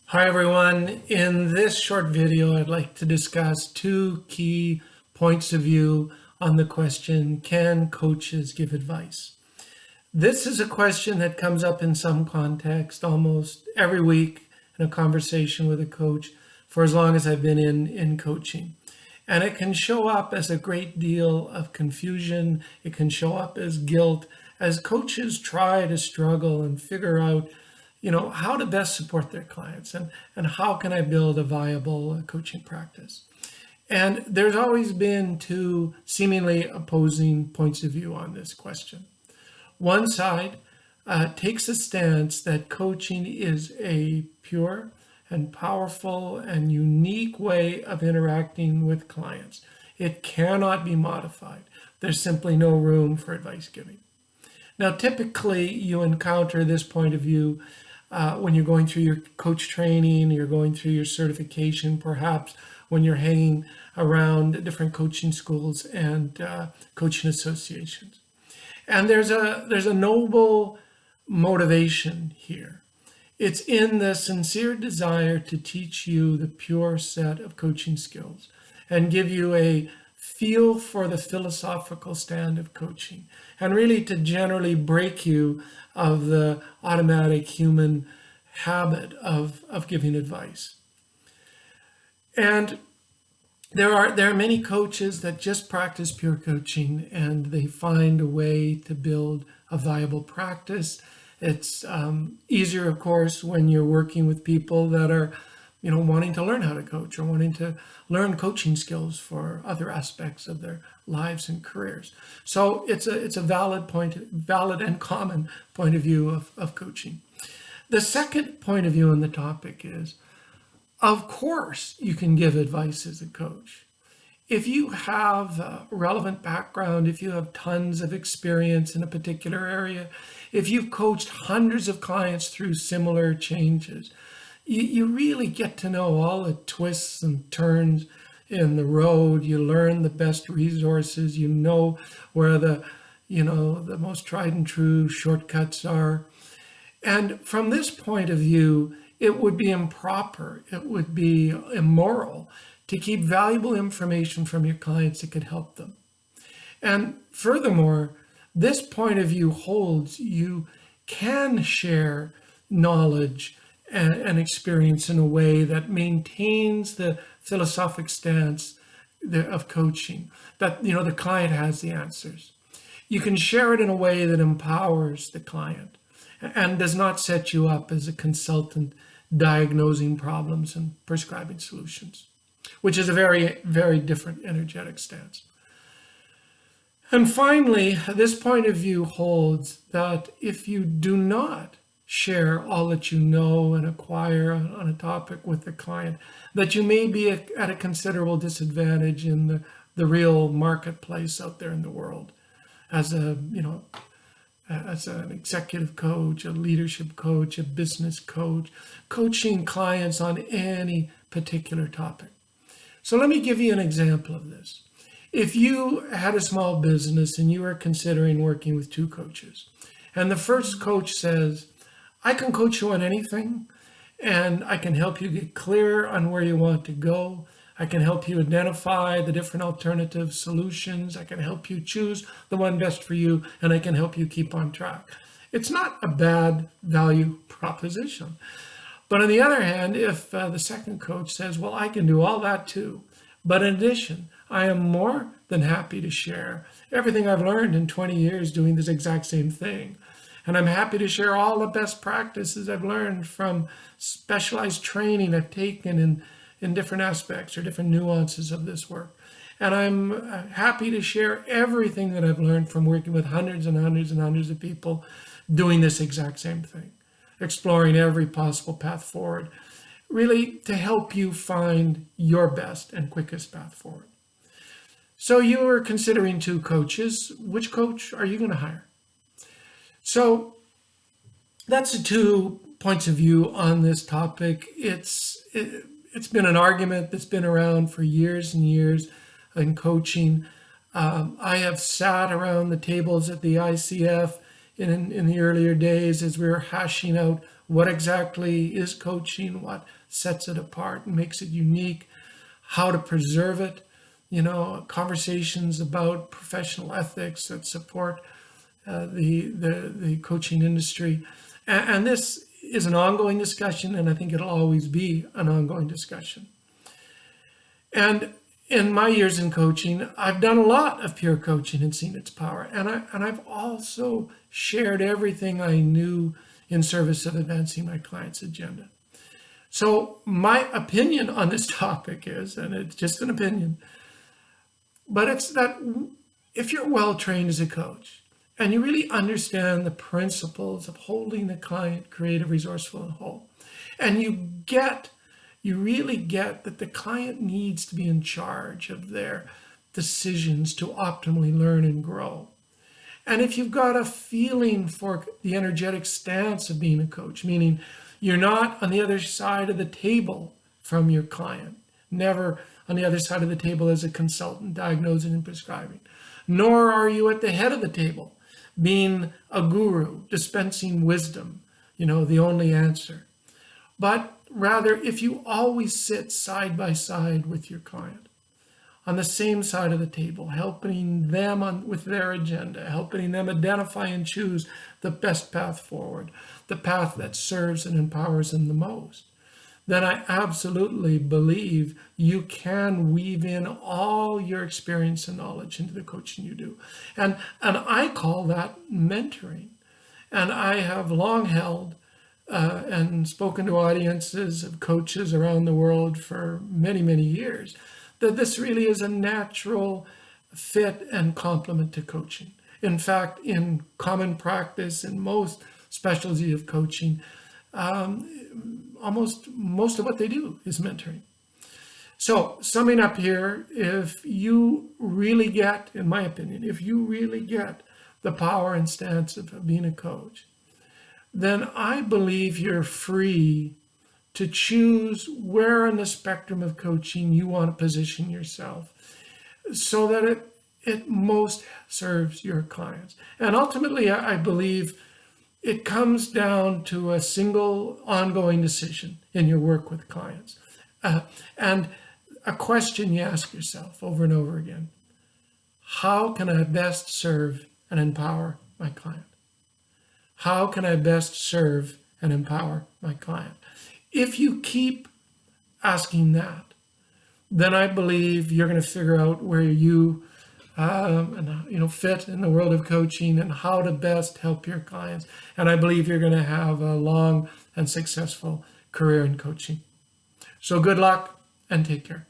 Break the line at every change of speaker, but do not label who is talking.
Hi everyone. In this short video, I'd like to discuss two key points of view on the question, can coaches give advice? This is a question that comes up in some context almost every week in a conversation with a coach for as long as I've been in coaching. And it can show up as a great deal of confusion. It can show up as guilt as coaches try to struggle and figure out how to best support their clients and how can I build a viable coaching practice. And there's always been two seemingly opposing points of view on this question. One side takes a stance that coaching is a pure and powerful and unique way of interacting with clients. It cannot be modified. There's simply no room for advice giving. Now, typically, you encounter this point of view when you're going through your coach training, you're going through your certification, perhaps when you're hanging around different coaching schools and coaching associations. And there's a noble motivation here. It's in the sincere desire to teach you the pure set of coaching skills and give you a feel for the philosophical stand of coaching, and really to generally break you of the automatic human habit of giving advice. And there are many coaches that just practice pure coaching and they find a way to build a viable practice. It's easier, of course, when you're working with people that are wanting to learn how to coach or wanting to learn coaching skills for other aspects of their lives and careers. So it's a valid and common point of view of coaching. The second point of view on the topic is, of course, you can give advice as a coach. If you have a relevant background, if you have tons of experience in a particular area, if you've coached hundreds of clients through similar changes, you really get to know all the twists and turns in the road. You learn the best resources. You know where the most tried and true shortcuts are. And from this point of view, it would be improper, it would be immoral to keep valuable information from your clients that could help them. And furthermore, this point of view holds you can share knowledge and experience in a way that maintains the philosophic stance of coaching, that the client has the answers. You can share it in a way that empowers the client and does not set you up as a consultant diagnosing problems and prescribing solutions, which is a very, very different energetic stance. And finally, this point of view holds that if you do not share all that you know and acquire on a topic with the client, that you may be at a considerable disadvantage in the real marketplace out there in the world as as an executive coach, a leadership coach, a business coach, coaching clients on any particular topic. So let me give you an example of this. If you had a small business and you were considering working with two coaches, and the first coach says, I can coach you on anything, and I can help you get clear on where you want to go. I can help you identify the different alternative solutions. I can help you choose the one best for you, and I can help you keep on track. It's not a bad value proposition. But on the other hand, if the second coach says, well, I can do all that too, but in addition, I am more than happy to share everything I've learned in 20 years doing this exact same thing. And I'm happy to share all the best practices I've learned from specialized training I've taken in different aspects or different nuances of this work. And I'm happy to share everything that I've learned from working with hundreds and hundreds and hundreds of people doing this exact same thing, exploring every possible path forward, really to help you find your best and quickest path forward. So you are considering two coaches. Which coach are you going to hire? So that's the 2 points of view on this topic. It's been an argument that's been around for years and years in coaching. I have sat around the tables at the ICF in the earlier days as we were hashing out what exactly is coaching, what sets it apart and makes it unique, how to preserve it, conversations about professional ethics that support the coaching industry. And this is an ongoing discussion, and I think it'll always be an ongoing discussion. And in my years in coaching, I've done a lot of peer coaching and seen its power. And I've also shared everything I knew in service of advancing my client's agenda. So my opinion on this topic is, and it's just an opinion, but it's that if you're well trained as a coach and you really understand the principles of holding the client creative, resourceful, and whole, and you really get that the client needs to be in charge of their decisions to optimally learn and grow. And if you've got a feeling for the energetic stance of being a coach, meaning you're not on the other side of the table from your client, never on the other side of the table as a consultant diagnosing and prescribing, nor are you at the head of the table being a guru dispensing wisdom, the only answer. But rather, if you always sit side by side with your client, on the same side of the table, helping them with their agenda, helping them identify and choose the best path forward, the path that serves and empowers them the most, then I absolutely believe you can weave in all your experience and knowledge into the coaching you do. And I call that mentoring. And I have long held and spoken to audiences of coaches around the world for many, many years, that this really is a natural fit and complement to coaching. In fact, in common practice, in most specialties of coaching, almost most of what they do is mentoring. So summing up here, if you really get, in my opinion, if you really get the power and stance of being a coach, then I believe you're free to choose where on the spectrum of coaching you want to position yourself so that it most serves your clients. And ultimately, I believe it comes down to a single ongoing decision in your work with clients. And a question you ask yourself over and over again: how can I best serve and empower my client? How can I best serve and empower my client? If you keep asking that, then I believe you're going to figure out where you fit in the world of coaching and how to best help your clients. And I believe you're going to have a long and successful career in coaching. So good luck and take care.